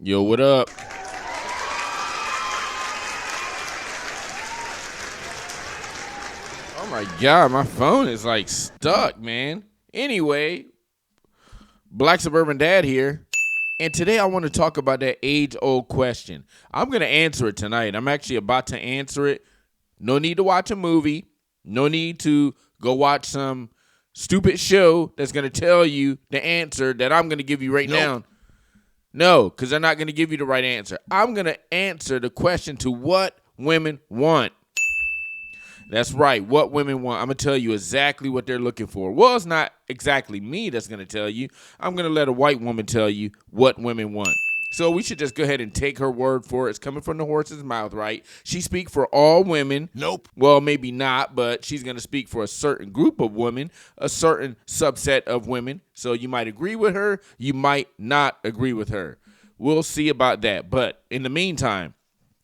Yo, what up? Oh my God, my phone is like stuck, man. Anyway, Black Suburban Dad here. And today I want to talk about that age-old question. I'm going to answer it tonight. I'm actually about to answer it. No need to watch a movie. No need to go watch some stupid show that's going to tell you the answer that I'm going to give you right now. No, because they're not going to give you the right answer. I'm going to answer the question to what women want. That's right, what women want. I'm going to tell you exactly what they're looking for. Well, it's not exactly me that's going to tell you. I'm going to let a white woman tell you what women want. So we should just go ahead and take her word for it. It's coming from the horse's mouth, right? She speak for all women. Nope. Well, maybe not, but she's going to speak for a certain group of women, a certain subset of women. So you might agree with her. You might not agree with her. We'll see about that. But in the meantime,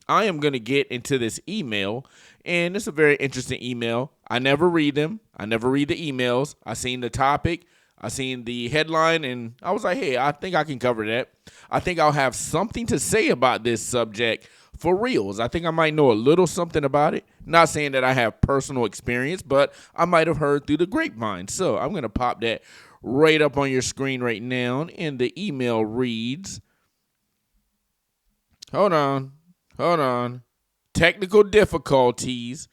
I am going to get into this email, and it's a very interesting email. I never read them. I never read the emails. I seen the topic. I seen the headline, and I was like, hey, I think I can cover that. I think I'll have something to say about this subject for reals. I think I might know a little something about it. Not saying that I have personal experience, but I might have heard through the grapevine. So I'm going to pop that right up on your screen right now, and the email reads, Hold on. Technical difficulties.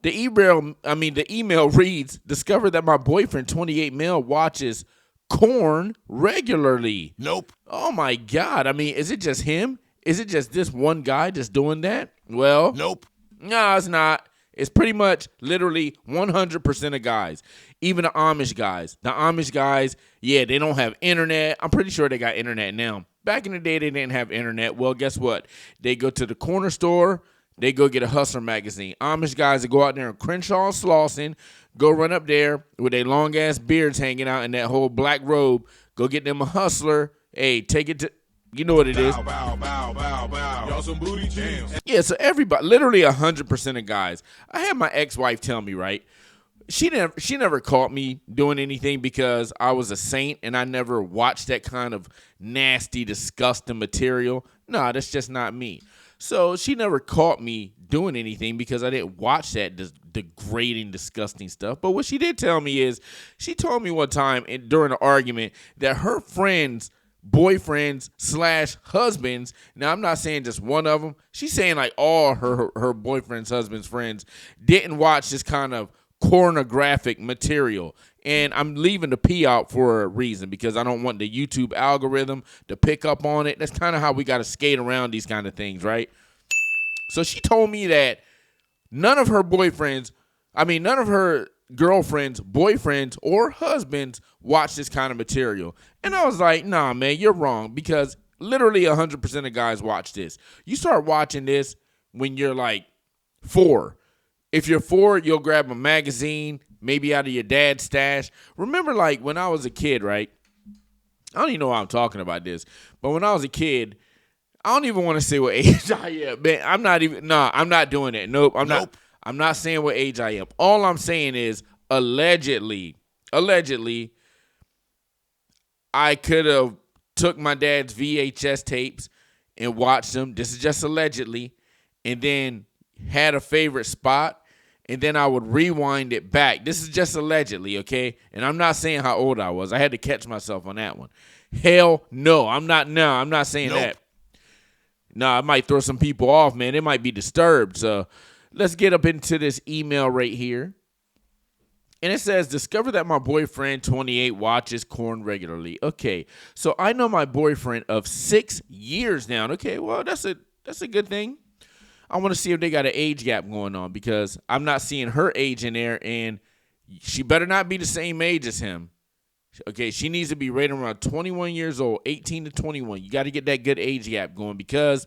The email reads, discover that my boyfriend, 28 male, watches Korn regularly. Nope. Oh my God. Is it just him? Is it just this one guy just doing that? Well, Nope. no, it's not. It's pretty much literally 100% of guys. Even the Amish guys. The Amish guys, yeah, they don't have internet. I'm pretty sure they got internet now. Back in the day, they didn't have internet. Well, guess what? They go to the corner store. They go get a Hustler magazine. Amish guys that go out there in Crenshaw and Slauson, go run up there with their long-ass beards hanging out in that whole black robe. Go get them a Hustler. Hey, take it to, you know what it is. Bow. Y'all some booty jams. Yeah, so everybody, literally 100% of guys. I had my ex-wife tell me, right? She never caught me doing anything because I was a saint and I never watched that kind of nasty, disgusting material. No, that's just not me. So she never caught me doing anything because I didn't watch that degrading, disgusting stuff. But what she did tell me is, she told me one time during an argument that her friends, boyfriends / husbands, now I'm not saying just one of them, she's saying like all her boyfriends, husbands, friends didn't watch this kind of pornographic material. And I'm leaving the P out for a reason, because I don't want the YouTube algorithm to pick up on it. That's kind of how we got to skate around these kind of things, right? So she told me that none of her girlfriends, boyfriends, or husbands watch this kind of material. And I was like, nah, man, you're wrong, because literally 100% of guys watch this. You start watching this when you're like 4. If you're 4, you'll grab a magazine, maybe out of your dad's stash. Remember, like, when I was a kid, right? I don't even know why I'm talking about this, but when I was a kid, I don't even want to say what age I am. Man, I'm not doing it. Nope, I'm not saying what age I am. All I'm saying is, allegedly, I could have took my dad's VHS tapes and watched them. This is just allegedly. And then had a favorite spot, and then I would rewind it back. This is just allegedly, okay? And I'm not saying how old I was. I had to catch myself on that one. Hell no, I'm not saying that. No, I might throw some people off, man. They might be disturbed. So let's get up into this email right here. And it says, discover that my boyfriend, 28, watches Korn regularly. Okay, so I know my boyfriend of 6 years now. Okay, well, that's a good thing. I want to see if they got an age gap going on, because I'm not seeing her age in there, and she better not be the same age as him. Okay, she needs to be right around 21 years old, 18 to 21. You got to get that good age gap going, because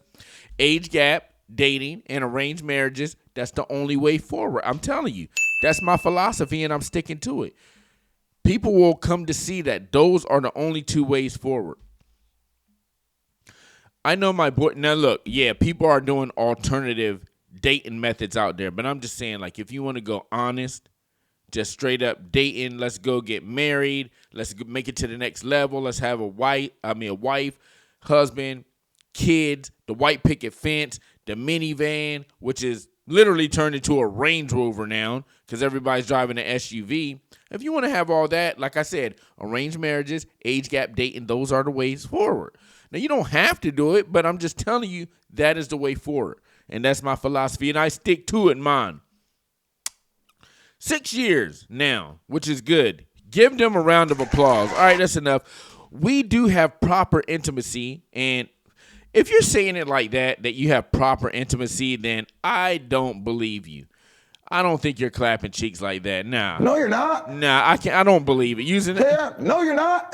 age gap, dating, and arranged marriages, that's the only way forward. I'm telling you, that's my philosophy, and I'm sticking to it. People will come to see that those are the only 2 ways forward. I know my boy. Now, look, yeah, people are doing alternative dating methods out there, but I'm just saying, like, if you want to go honest, just straight up dating, let's go get married, let's make it to the next level, let's have a wife, husband, kids, the white picket fence, the minivan, which is literally turned into a Range Rover now because everybody's driving an SUV. If you want to have all that, like I said, arranged marriages, age gap dating, those are the ways forward. Now, you don't have to do it, but I'm just telling you that is the way forward. And that's my philosophy, and I stick to it, man. 6 years now, which is good. Give them a round of applause. All right, that's enough. We do have proper intimacy, and if you're saying it like that you have proper intimacy, then I don't believe you. I don't think you're clapping cheeks like that. Nah. No, you're not. Nah, I don't believe it. Using it. Yeah. No, you're not.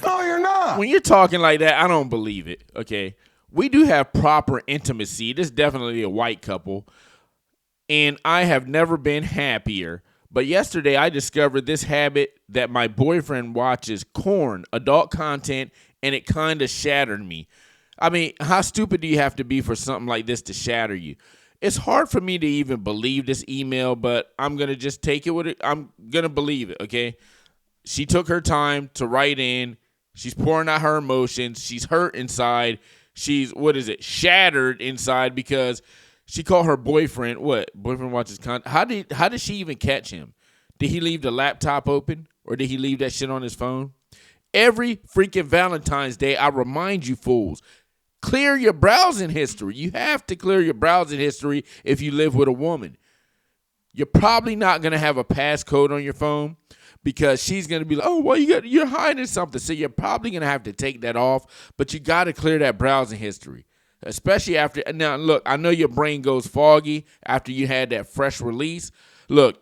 No, you're not. When you're talking like that, I don't believe it. Okay. We do have proper intimacy. This is definitely a white couple. And I have never been happier. But yesterday I discovered this habit that my boyfriend watches corn, adult content, and it kind of shattered me. I mean, how stupid do you have to be for something like this to shatter you? It's hard for me to even believe this email, but I'm going to just take it with it. I'm going to believe it, okay? She took her time to write in. She's pouring out her emotions. She's hurt inside. She's, shattered inside because she called her boyfriend. What? Boyfriend watches content. How did she even catch him? Did he leave the laptop open or did he leave that shit on his phone? Every freaking Valentine's Day, I remind you fools, clear your browsing history. You have to clear your browsing history if you live with a woman. You're probably not going to have a passcode on your phone because she's going to be like, oh, well, you're hiding something. So you're probably going to have to take that off, but you got to clear that browsing history, especially after. Now, look, I know your brain goes foggy after you had that fresh release. Look,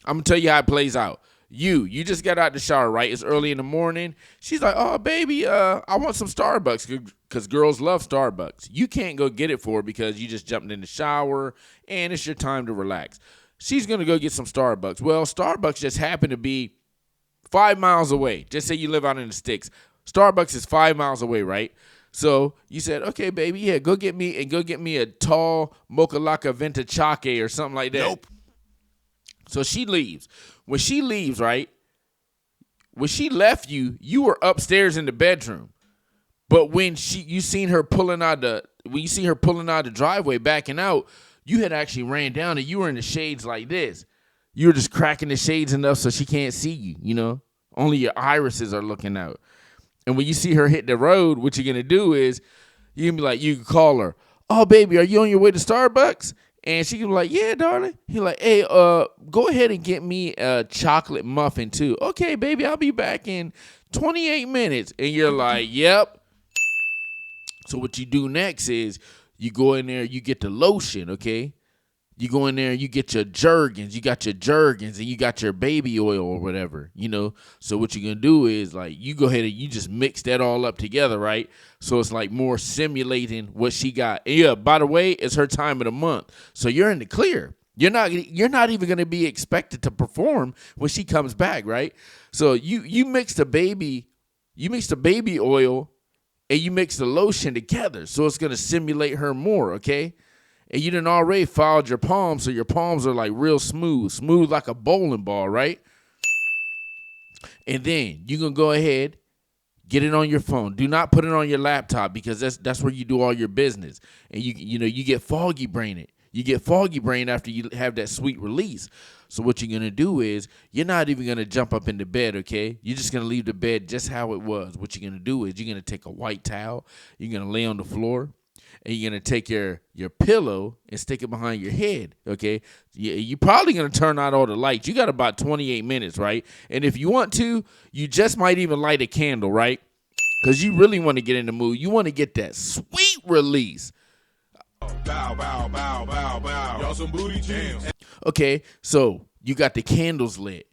I'm going to tell you how it plays out. You just got out the shower, right? It's early in the morning. She's like, oh, baby, I want some Starbucks because girls love Starbucks. You can't go get it for her because you just jumped in the shower and it's your time to relax. She's going to go get some Starbucks. Well, Starbucks just happened to be 5 miles away. Just say you live out in the sticks. Starbucks is 5 miles away, right? So you said, okay, baby, yeah, go get me a tall Mocha Laca Venta Chaque or something like that. Nope. So she leaves. When she leaves, right? When she left you, you were upstairs in the bedroom. But when you seen her pulling out the driveway, backing out, you had actually ran down and you were in the shades like this. You were just cracking the shades enough so she can't see you, you know? Only your irises are looking out. And when you see her hit the road, what you're going to do is you can be like, you can call her, oh, baby, are you on your way to Starbucks? And she can be like, yeah, darling. He's like, hey, go ahead and get me a chocolate muffin too. Okay, baby, I'll be back in 28 minutes. And you're like, yep. So what you do next is you go in there, you get the lotion, okay? You go in there, you get your Jergens. You got your Jergens and you got your baby oil or whatever, you know? So what you're going to do is, like, you go ahead and you just mix that all up together, right? So it's, like, more simulating what she got. And, yeah, by the way, it's her time of the month. So you're in the clear. You're not even going to be expected to perform when she comes back, right? So you mix the baby oil and you mix the lotion together. So it's going to simulate her more, okay? And you done already filed your palms, so your palms are like real smooth like a bowling ball, right? And then you can go ahead, get it on your phone. Do not put it on your laptop because that's where you do all your business. And you get foggy brained. You get foggy brain after you have that sweet release. So what you're going to do is you're not even going to jump up into bed, okay? You're just going to leave the bed just how it was. What you're going to do is you're going to take a white towel. You're going to lay on the floor. And you're going to take your pillow and stick it behind your head, okay? You're probably going to turn out all the lights. You got about 28 minutes, right? And if you want to, you just might even light a candle, right? Because you really want to get in the mood. You want to get that sweet release. Bow, bow, bow, bow, bow. Y'all some booty jams. Okay, so you got the candles lit.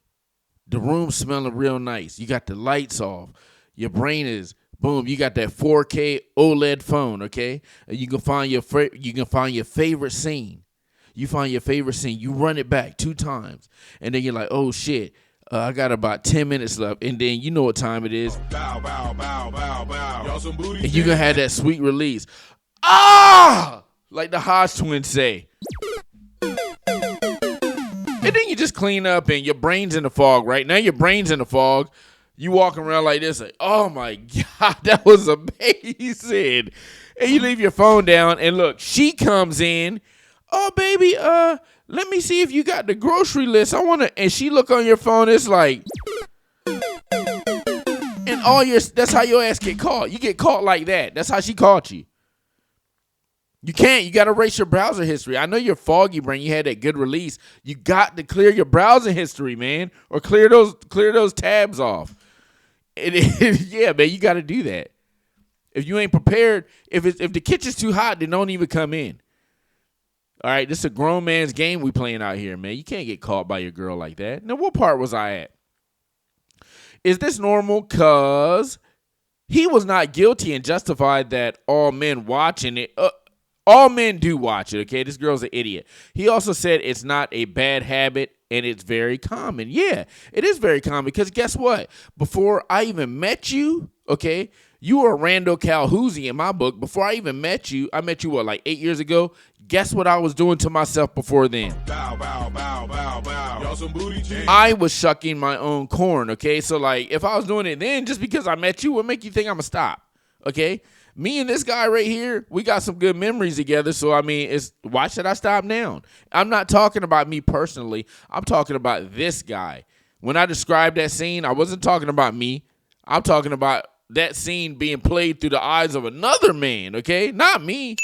The room smelling real nice. You got the lights off. Your brain is... boom, you got that 4K OLED phone, okay? And you can find your favorite scene. You find your favorite scene. You run it back 2 times. And then you're like, oh, shit, I got about 10 minutes left. And then you know what time it is. Bow, bow, bow, bow, bow. Y'all some booty and you can have that sweet release. Ah! Like the Hodge twins say. And then you just clean up and your brain's in the fog, right? Now your brain's in the fog. You walking around like this, like, oh my God, that was amazing. And you leave your phone down, and look, she comes in. Oh, baby, let me see if you got the grocery list. And she look on your phone, it's like, and that's how your ass get caught. You get caught like that. That's how she caught you. You got to erase your browser history. I know you're foggy brain. You had that good release. You got to clear your browser history, man, or clear those tabs off. Yeah, man, you got to do that. If you ain't prepared, if the kitchen's too hot, then don't even come in. All right, this is a grown man's game we playing out here, man. You can't get caught by your girl like that. Now, what part was I at? Is this normal? Because he was not guilty and justified that all men watching it. All men do watch it, okay? This girl's an idiot. He also said it's not a bad habit and it's very common. Yeah, it is very common because guess what? Before I even met you, okay, you were Randall Calhousy in my book. Before I even met you, what, like 8 years ago? Guess what I was doing to myself before then? Bow, bow, bow, bow, bow. Y'all some booty jams. I was shucking my own corn, okay? So, like, if I was doing it then, just because I met you, what make you think I'm going to stop, okay? Me and this guy right here, we got some good memories together. So, I mean, why should I stop now? I'm not talking about me personally. I'm talking about this guy. When I described that scene, I wasn't talking about me. I'm talking about that scene being played through the eyes of another man, okay? Not me.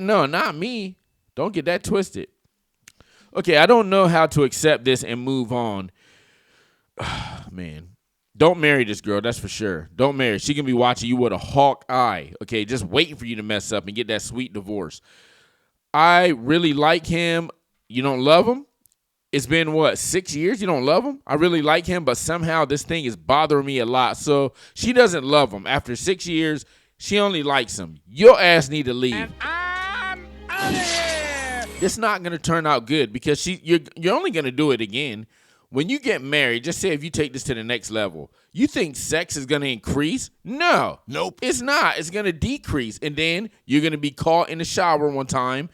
No, not me. Don't get that twisted. Okay, I don't know how to accept this and move on. Man. Don't marry this girl, that's for sure. Don't marry. She can be watching you with a hawk eye, okay, just waiting for you to mess up and get that sweet divorce. I really like him. You don't love him? It's been, 6 years? You don't love him? I really like him, but somehow this thing is bothering me a lot. So she doesn't love him. After 6 years, she only likes him. Your ass need to leave. And I'm out of here. It's not going to turn out good because you're only going to do it again. When you get married, just say if you take this to the next level, you think sex is going to increase? No. Nope. It's not. It's going to decrease. And then you're going to be caught in the shower one time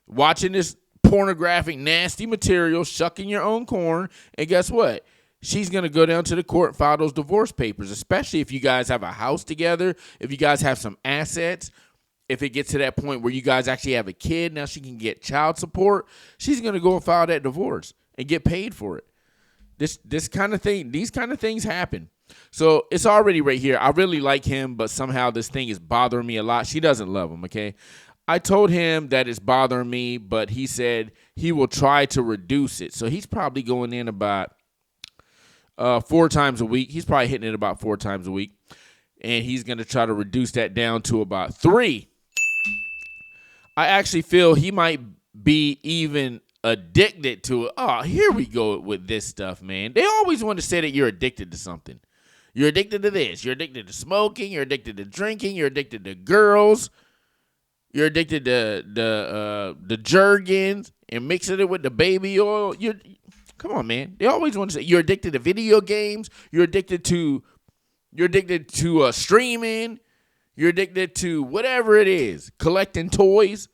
watching this pornographic, nasty material, shucking your own corn. And guess what? She's going to go down to the court and file those divorce papers, especially if you guys have a house together, if you guys have some assets. If it gets to that point where you guys actually have a kid, now she can get child support. She's going to go and file that divorce and get paid for it. This kind of thing, these kind of things happen. So it's already right here. I really like him, but somehow this thing is bothering me a lot. She doesn't love him, okay? I told him that it's bothering me, but he said he will try to reduce it. So he's probably going in about 4 times a week. He's probably hitting it about 4 times a week. And he's going to try to reduce that down to about 3. I actually feel he might be even addicted to it. Oh, here we go with this stuff, man. They always want to say that you're addicted to something. You're addicted to this. You're addicted to smoking. You're addicted to drinking. You're addicted to girls. You're addicted to the Jergens and mixing it with the baby oil. Come on, man. They always want to say you're addicted to video games. You're addicted to streaming. You're addicted to whatever it is, collecting toys.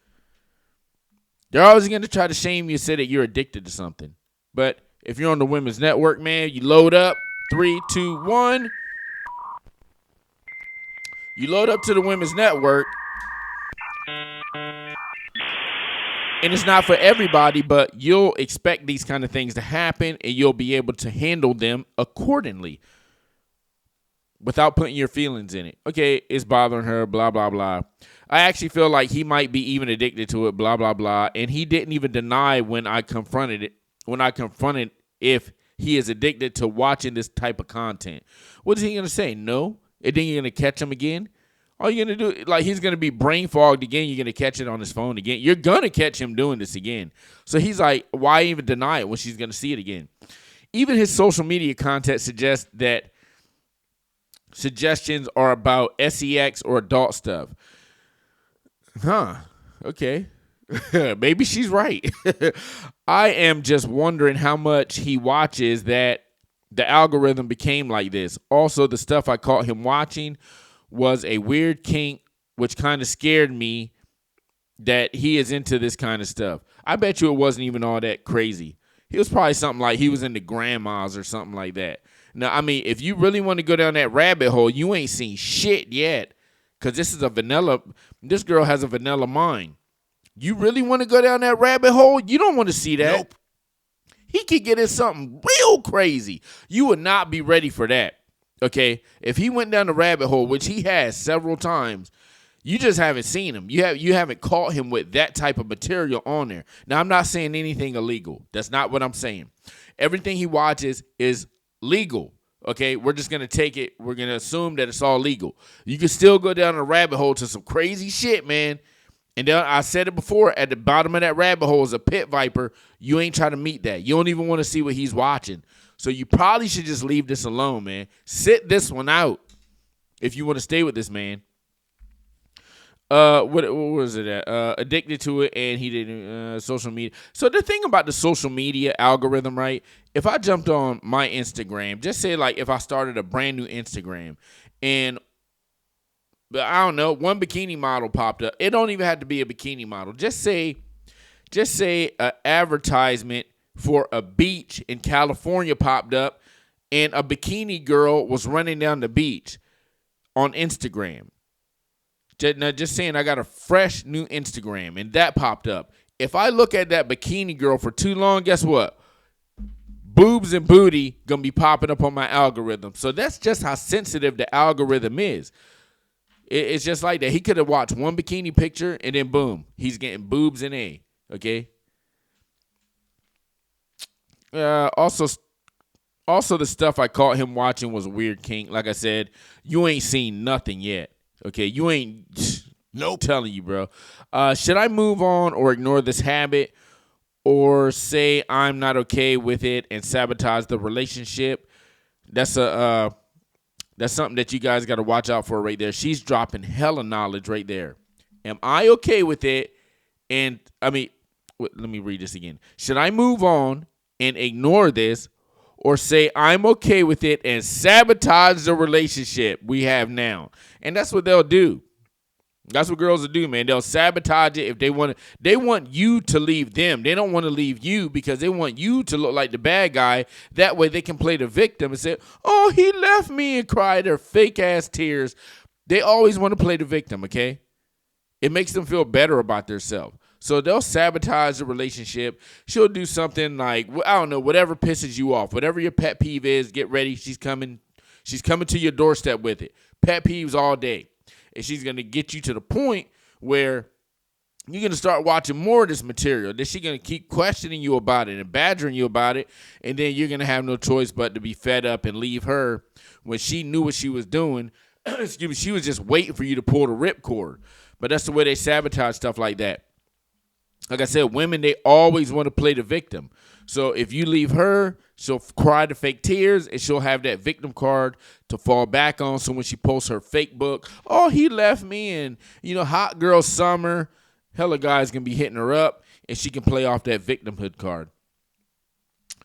They're always going to try to shame you and say that you're addicted to something. But if you're on the Women's Network, man, you load up. 3, 2, 1. You load up to the Women's Network. And it's not for everybody, but you'll expect these kind of things to happen, and you'll be able to handle them accordingly without putting your feelings in it. Okay, it's bothering her, blah, blah, blah. I actually feel like he might be even addicted to it, blah, blah, blah. And he didn't even deny when I confronted if he is addicted to watching this type of content. What is he going to say? No? And then you're going to catch him again? All you're going to do, like, he's going to be brain fogged again. You're going to catch it on his phone again. You're going to catch him doing this again. So he's like, why even deny it when she's going to see it again? Even his social media content suggests that suggestions are about sex or adult stuff. Huh. Okay. Maybe she's right. I am just wondering how much he watches that the algorithm became like this. Also, the stuff I caught him watching was a weird kink, which kind of scared me that he is into this kind of stuff. I bet you it wasn't even all that crazy. It was probably something like he was into grandmas or something like that. Now, I mean, if you really want to go down that rabbit hole, you ain't seen shit yet. Because this girl has a vanilla mind. You really want to go down that rabbit hole? You don't want to see that. Nope. He could get in something real crazy. You would not be ready for that. Okay? If he went down the rabbit hole, which he has several times, you just haven't seen him. You haven't caught him with that type of material on there. Now, I'm not saying anything illegal. That's not what I'm saying. Everything he watches is legal. Okay, we're just going to take it. We're going to assume that it's all legal. You can still go down a rabbit hole to some crazy shit, man. And then I said it before, at the bottom of that rabbit hole is a pit viper. You ain't trying to meet that. You don't even want to see what he's watching. So you probably should just leave this alone, man. Sit this one out if you want to stay with this man. What was it at? Addicted to it, and he didn't social media. So the thing about the social media algorithm, right? If I jumped on my Instagram, just say like if I started a brand new Instagram, but I don't know, one bikini model popped up. It don't even have to be a bikini model. Just say an advertisement for a beach in California popped up, and a bikini girl was running down the beach on Instagram. Now, just saying, I got a fresh new Instagram, and that popped up. If I look at that bikini girl for too long, guess what? Boobs and booty going to be popping up on my algorithm. So that's just how sensitive the algorithm is. It's just like that. He could have watched one bikini picture, and then boom, he's getting boobs and A, okay? Also, the stuff I caught him watching was weird kink. Like I said, you ain't seen nothing yet. Okay, you ain't. Nope. Telling you, bro. Should I move on or ignore this habit, or say I'm not okay with it and sabotage the relationship? That's something that you guys got to watch out for right there. She's dropping hella knowledge right there. Am I okay with it? And I mean, let me read this again. Should I move on and ignore this, or say I'm okay with it and sabotage the relationship we have now? And that's what they'll do. That's what girls will do, man. They'll sabotage it if they want to. They want you to leave them. They don't want to leave you because they want you to look like the bad guy. That way they can play the victim and say, oh, he left me, and cry their fake-ass tears. They always want to play the victim, okay? It makes them feel better about themselves. So they'll sabotage the relationship. She'll do something like, I don't know, whatever pisses you off. Whatever your pet peeve is, get ready. She's coming to your doorstep with it. Pet peeves all day. And she's going to get you to the point where you're going to start watching more of this material. Then she's going to keep questioning you about it and badgering you about it. And then you're going to have no choice but to be fed up and leave her when she knew what she was doing. Excuse me, she was just waiting for you to pull the ripcord. But that's the way they sabotage stuff like that. Like I said, women, they always want to play the victim. So if you leave her, she'll cry the fake tears, and she'll have that victim card to fall back on. So when she posts her fake book, oh, he left me, and, hot girl summer, hella guys can be hitting her up, and she can play off that victimhood card.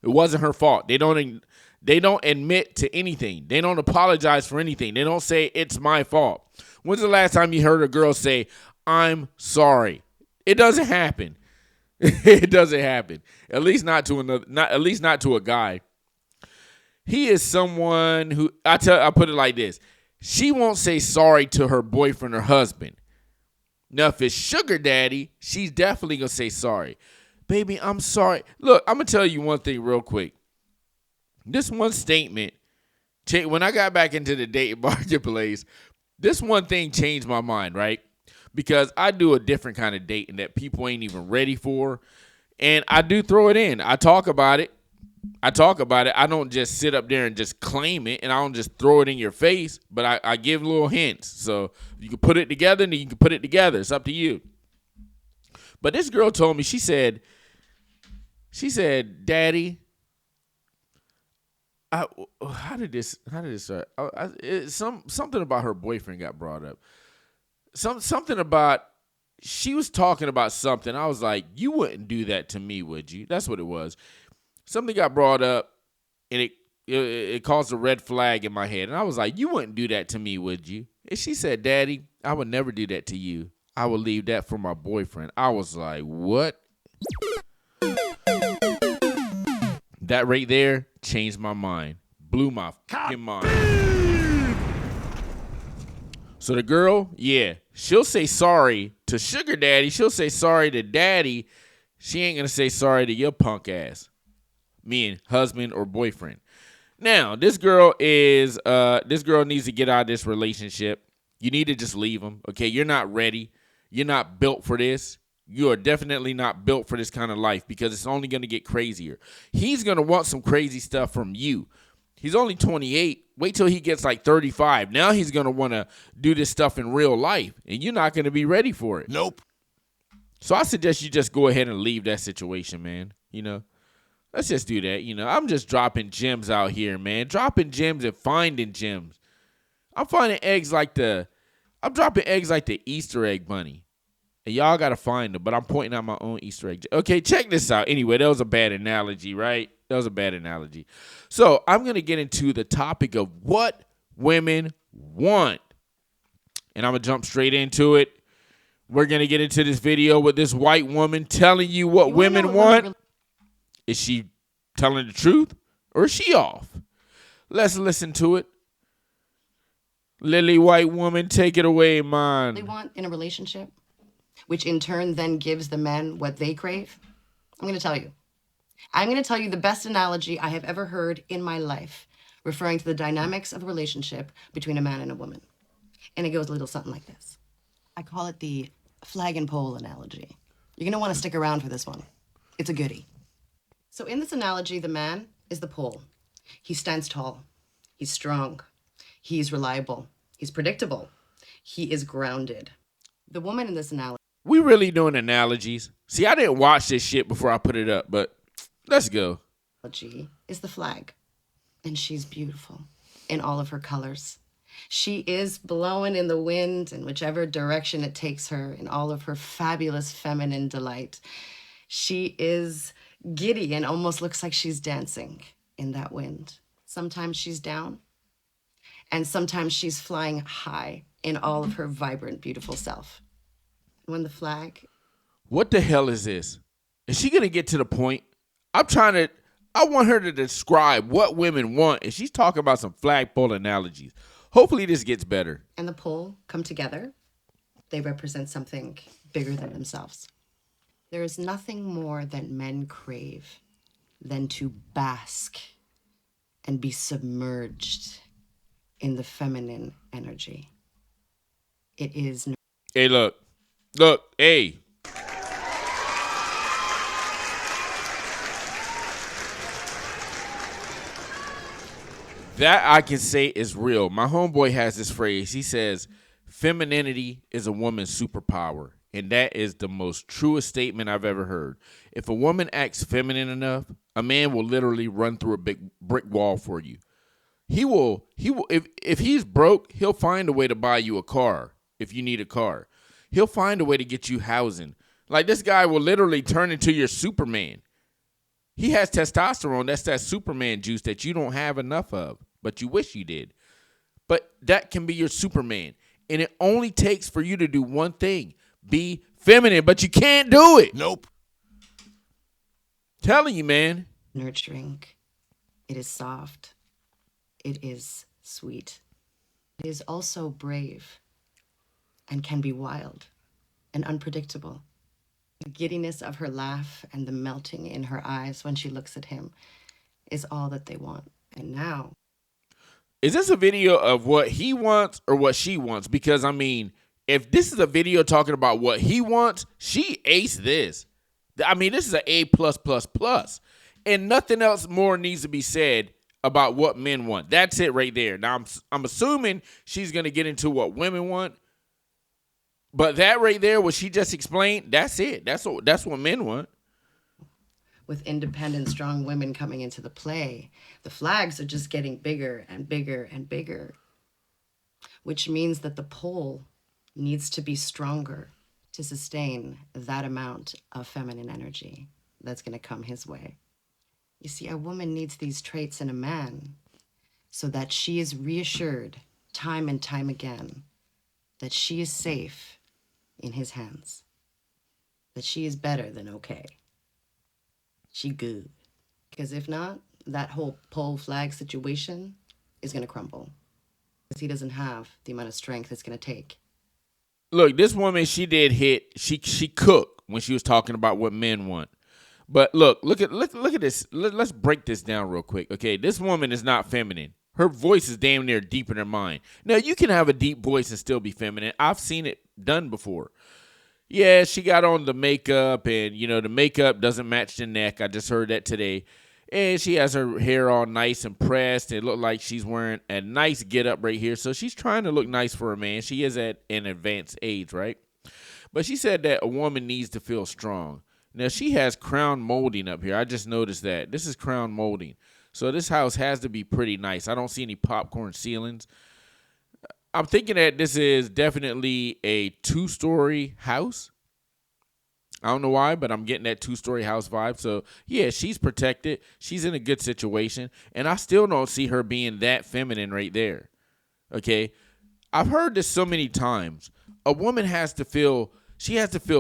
It wasn't her fault. They don't admit to anything. They don't apologize for anything. They don't say, it's my fault. When's the last time you heard a girl say, I'm sorry? It doesn't happen. It doesn't happen. At least not to a guy. He is someone who I put it like this. She won't say sorry to her boyfriend or husband. Now, if it's sugar daddy, she's definitely gonna say sorry. Baby, I'm sorry. Look, I'm gonna tell you one thing real quick. This one statement, when I got back into the dating marketplace, this one thing changed my mind, right? Because I do a different kind of dating that people ain't even ready for. And I do throw it in. I talk about it. I don't just sit up there and just claim it. And I don't just throw it in your face. But I give little hints. So you can put it together, and you can put it together. It's up to you. But this girl told me, she said, Daddy, how did this start? Something about her boyfriend got brought up. Something about, she was talking about something. I was like, you wouldn't do that to me, would you? That's what it was. Something got brought up, and it caused a red flag in my head. And I was like, you wouldn't do that to me, would you? And she said, Daddy, I would never do that to you. I would leave that for my boyfriend. I was like, what? That right there changed my mind. blew my fucking mind. So the girl, yeah, she'll say sorry to sugar daddy. She'll say sorry to daddy. She ain't going to say sorry to your punk ass, meaning husband or boyfriend. Now, this girl needs to get out of this relationship. You need to just leave him, okay? You're not ready. You're not built for this. You are definitely not built for this kind of life because it's only going to get crazier. He's going to want some crazy stuff from you. He's only 28. Wait till he gets like 35. Now he's going to want to do this stuff in real life, and you're not going to be ready for it. Nope. So I suggest you just go ahead and leave that situation, man. Let's just do that. I'm just dropping gems out here, man. Dropping gems and finding gems. I'm dropping eggs like the Easter egg bunny. And y'all got to find them, but I'm pointing out my own Easter egg. Okay, check this out. Anyway, that was a bad analogy, right? That was a bad analogy. So I'm going to get into the topic of what women want. And I'm going to jump straight into it. We're going to get into this video with this white woman telling you what women want. Is she telling the truth or is she off? Let's listen to it. Lily White Woman, take it away, man. They want in a relationship, which in turn then gives the men what they crave. I'm going to tell you. I'm going to tell you the best analogy I have ever heard in my life, referring to the dynamics of a relationship between a man and a woman. And it goes a little something like this. I call it the flag and pole analogy. You're going to want to stick around for this one. It's a goodie. So in this analogy, the man is the pole. He stands tall. He's strong. He's reliable. He's predictable. He is grounded. The woman in this analogy. We really doing analogies. See, I didn't watch this shit before I put it up, but let's go. Is the flag. And she's beautiful in all of her colors. She is blowing in the wind in whichever direction it takes her in all of her fabulous feminine delight. She is giddy and almost looks like she's dancing in that wind. Sometimes she's down, and sometimes she's flying high in all of her vibrant, beautiful self. When the flag... What the hell is this? Is she going to get to the point? I want her to describe what women want, and she's talking about some flagpole analogies. Hopefully this gets better. And the pole come together. They represent something bigger than themselves. There is nothing more that men crave than to bask and be submerged in the feminine energy. It is... Hey, look, hey. That I can say is real. My homeboy has this phrase. He says, femininity is a woman's superpower. And that is the most truest statement I've ever heard. If a woman acts feminine enough, a man will literally run through a big brick wall for you. He will, if he's broke, he'll find a way to buy you a car if you need a car. He'll find a way to get you housing. Like, this guy will literally turn into your Superman. He has testosterone. That's that Superman juice that you don't have enough of, but you wish you did. But that can be your Superman. And it only takes for you to do one thing. Be feminine, but you can't do it. Nope. Telling you, man. Nurturing. It is soft. It is sweet. It is also brave and can be wild and unpredictable. The giddiness of her laugh and the melting in her eyes when she looks at him is all that they want. And now... Is this a video of what he wants or what she wants? Because, I mean, if this is a video talking about what he wants, she aced this. I mean, this is an A+++. And nothing else more needs to be said about what men want. That's it right there. Now, I'm assuming she's going to get into what women want. But that right there, what she just explained, that's it. That's what men want. With independent, strong women coming into the play, the flags are just getting bigger and bigger and bigger, which means that the pole needs to be stronger to sustain that amount of feminine energy that's going to come his way. You see, a woman needs these traits in a man so that she is reassured time and time again that she is safe in his hands, that she is better than okay. She good. Because if not, that whole pole flag situation is going to crumble because he doesn't have the amount of strength it's going to take. Look, this woman, she did hit. She cooked when she was talking about what men want. But look at this. Let's break this down real quick. Okay, this woman is not feminine. Her voice is damn near deep in her mind. Now, you can have a deep voice and still be feminine. I've seen it done before. Yeah, she got on the makeup, and, the makeup doesn't match the neck. I just heard that today. And she has her hair all nice and pressed. It looked like she's wearing a nice get-up right here. So she's trying to look nice for a man. She is at an advanced age, right? But she said that a woman needs to feel strong. Now, she has crown molding up here. I just noticed that. This is crown molding. So this house has to be pretty nice. I don't see any popcorn ceilings. I'm thinking that this is definitely a 2-story house. I don't know why, but I'm getting that 2-story house vibe. So, yeah, she's protected. She's in a good situation. And I still don't see her being that feminine right there. Okay? I've heard this so many times. A woman has to feel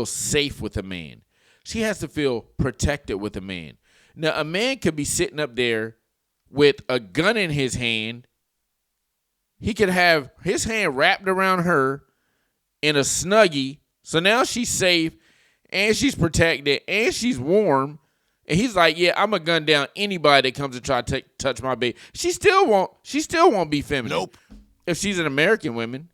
safe with a man. She has to feel protected with a man. Now, a man could be sitting up there with a gun in his hand. He could have his hand wrapped around her in a Snuggie. So now she's safe and she's protected and she's warm. And he's like, yeah, I'm going to gun down anybody that comes to try to touch my baby. She still won't be feminine. Nope. If she's an American woman.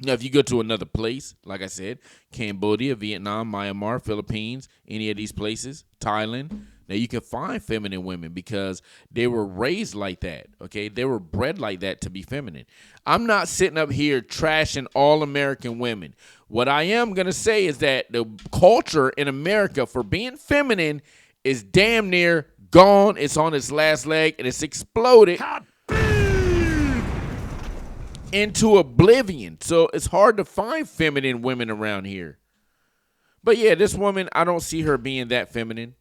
Now, if you go to another place, like I said, Cambodia, Vietnam, Myanmar, Philippines, any of these places, Thailand, now you can find feminine women because they were raised like that, okay? They were bred like that to be feminine. I'm not sitting up here trashing all American women. What I am going to say is that the culture in America for being feminine is damn near gone. It's on its last leg, and it's exploded into oblivion. So it's hard to find feminine women around here. But yeah, this woman, I don't see her being that feminine.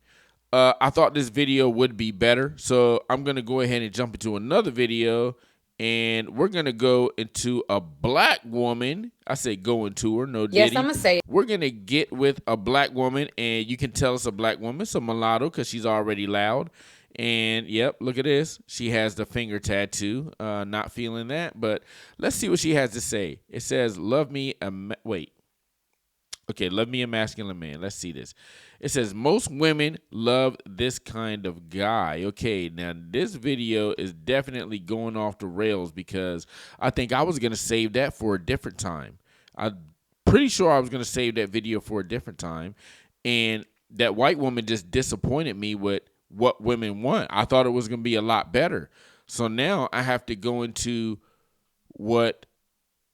I thought this video would be better. So I'm going to go ahead and jump into another video. And we're going to go into a black woman. I say go into her, no diddy. Yes, I'm going to say it. We're going to get with a black woman. And you can tell it's a black woman. It's a mulatto because she's already loud. And, yep, look at this. She has the finger tattoo. Not feeling that. But let's see what she has to say. It says, love me a masculine man. Let's see this. It says, most women love this kind of guy. Okay, now this video is definitely going off the rails because I think I was going to save that for a different time. I'm pretty sure I was going to save that video for a different time. And that white woman just disappointed me with what women want. I thought it was going to be a lot better. So now I have to go into what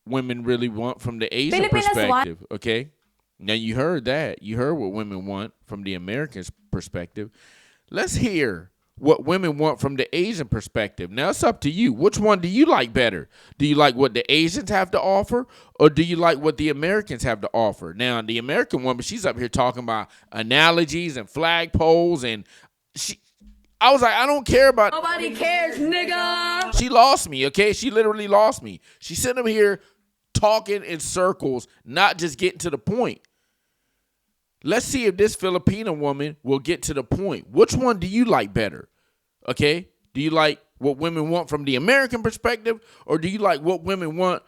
women really want from the Asian Filipinas perspective. Okay. Now, you heard that. You heard what women want from the American perspective. Let's hear what women want from the Asian perspective. Now, it's up to you. Which one do you like better? Do you like what the Asians have to offer, or do you like what the Americans have to offer? Now, the American woman, she's up here talking about analogies and flagpoles, and I was like, I don't care about... Nobody cares, nigga. She lost me, okay? She literally lost me. She's sitting up here talking in circles, not just getting to the point. Let's see if this Filipino woman will get to the point. Which one do you like better? Okay? Do you like what women want from the American perspective, or do you like what women want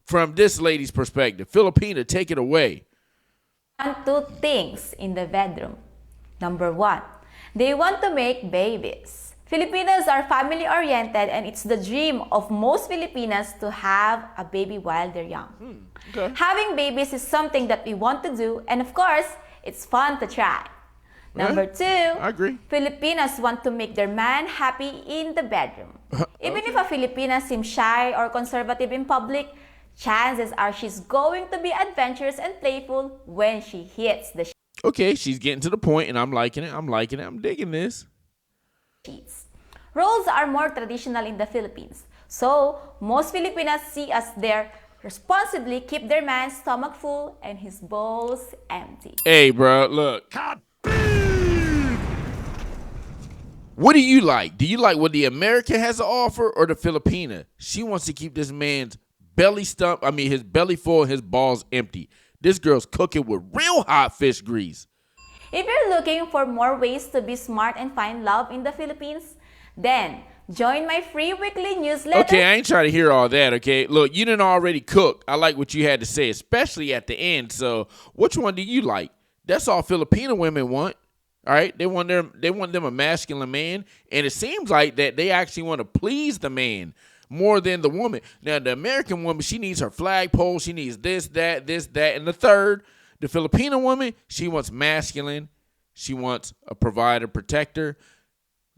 from this lady's perspective? Filipina, take it away. Want two things in the bedroom. Number one, they want to make babies. Filipinos are family-oriented, and it's the dream of most Filipinas to have a baby while they're young. Okay. Having babies is something that we want to do, and of course, it's fun to try. Number two, I agree. Filipinas want to make their man happy in the bedroom. Even if a Filipina seems shy or conservative in public, chances are she's going to be adventurous and playful when she hits the Okay, she's getting to the point, and I'm liking it. I'm digging this. sheets. Roles are more traditional in the Philippines, so most Filipinas see us there responsibly keep their man's stomach full and his bowls empty. Hey, bro, look. What do you like? Do you like what the American has to offer or the Filipina? She wants to keep this man's his belly full and his balls empty. This girl's cooking with real hot fish grease. If you're looking for more ways to be smart and find love in the Philippines, then join my free weekly newsletter. Okay, I ain't trying to hear all that, okay? Look, you didn't already cook. I like what you had to say, especially at the end. So which one do you like? That's all Filipino women want. All right, they want them a masculine man, and it seems like that they actually want to please the man more than the woman. Now, the American woman, she needs her flagpole, she needs this, that, and the third. The Filipino woman, she wants masculine, she wants a provider, protector.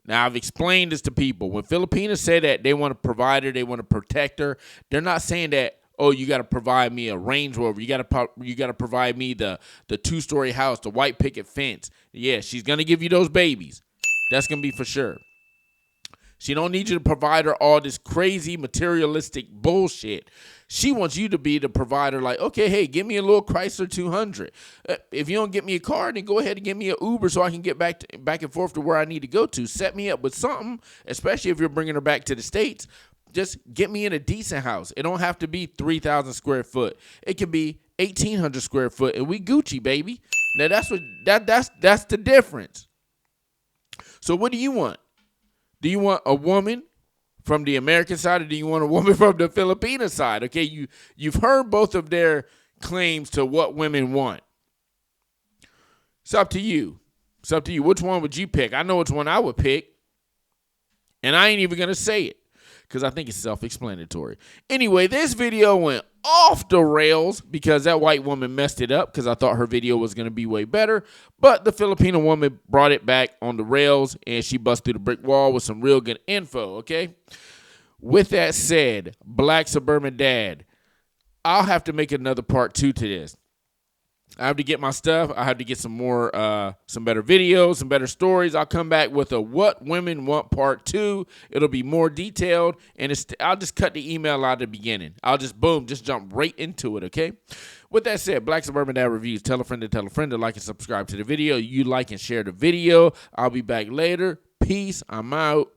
Now, I've explained this to people. When Filipinos say that they want a provider, they want a protector, they're not saying that, oh, you got to provide me a Range Rover. You got to provide me the 2-story house, the white picket fence. Yeah, she's going to give you those babies. That's going to be for sure. She don't need you to provide her all this crazy materialistic bullshit. She wants you to be the provider, like, okay, hey, give me a little Chrysler 200. If you don't get me a car, then go ahead and give me an Uber so I can get back and forth to where I need to go to. Set me up with something, especially if you're bringing her back to the States. Just get me in a decent house. It don't have to be 3,000 square foot. It can be 1,800 square foot, and we Gucci, baby. Now that's the difference. So what do you want? Do you want a woman from the American side, or do you want a woman from the Filipino side? Okay, you've heard both of their claims to what women want. It's up to you. It's up to you. Which one would you pick? I know which one I would pick, and I ain't even gonna say it, because I think it's self-explanatory. Anyway, this video went off the rails because that white woman messed it up, because I thought her video was going to be way better. But the Filipino woman brought it back on the rails, and she busted through the brick wall with some real good info, okay? With that said, Black Suburban Dad, I'll have to make another part 2 to this. I have to get my stuff. I have to get some more, some better videos, some better stories. I'll come back with a What Women Want Part 2. It'll be more detailed, and I'll just cut the email out at the beginning. I'll just, boom, just jump right into it, okay? With that said, Black Suburban Dad Reviews. Tell a friend to like and subscribe to the video. You like and share the video. I'll be back later. Peace. I'm out.